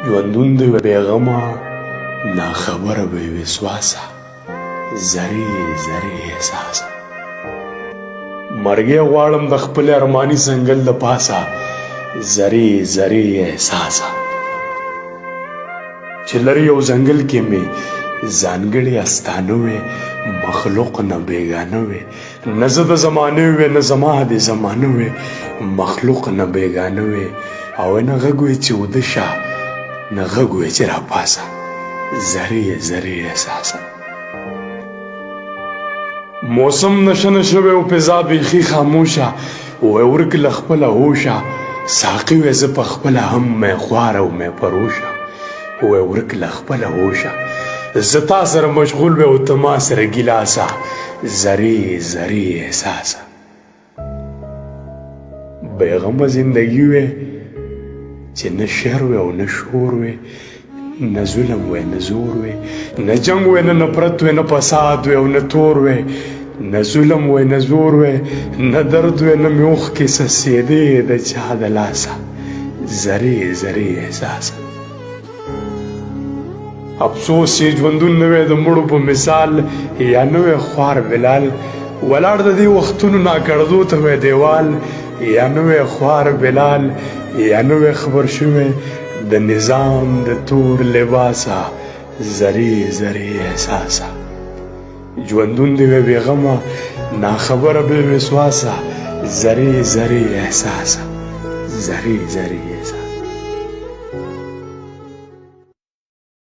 ژوندون دی بېغمه ناخبره بې وسواسه زرې زرې احساسه مرګې غواړم د خپل ارماني ځنګل د پاسه زرې زرې احساسه چې لرې یو ځنګل کې مې ځانګړې استانه وې مخلوق نه بېګانه وې نه زه د زمانې وې نه زما د زمانه وې مخلوق نه بېګانه وې او نه غږ وې چې وده شه نه غږ وې چې راپاسه زرې زرې احساسه موسم نشه نشه وې او فضا بیخي خاموشه وې ورک له خپله هوشه ساقي وې زه په خپله هم مې خواره او مې پروشه وې ورک له خپله هوشه زه تا سره مشغول وې او ته ما سره ګیلاسه زرې زرې احساسه بېغمه زندګي وې چې نه شر وې او نه شور وې نه ظلم وې نه زور وې نه جنګ وې نه نفرت وې نه فساد وې او نه تور وې نه ظلم وې نه زور وې نه درد وې نه مې اوښکې څڅېدې د چا د لاسه زرې زرې احساسه افسوس چې ژوندون نه وې د مړو په مثال یا نه وې خوار بلال ولاړ د دې وختونو ناکړدو ته وې دیوال یا نه وې خوار بلال یا نه وې خبر شوې د نظام د تور لباسه زرې زرې احساسه ژوندون دی وې بېغمه ناخبره بې وسواسه زرې زرې احساسه زرې زرې احساسه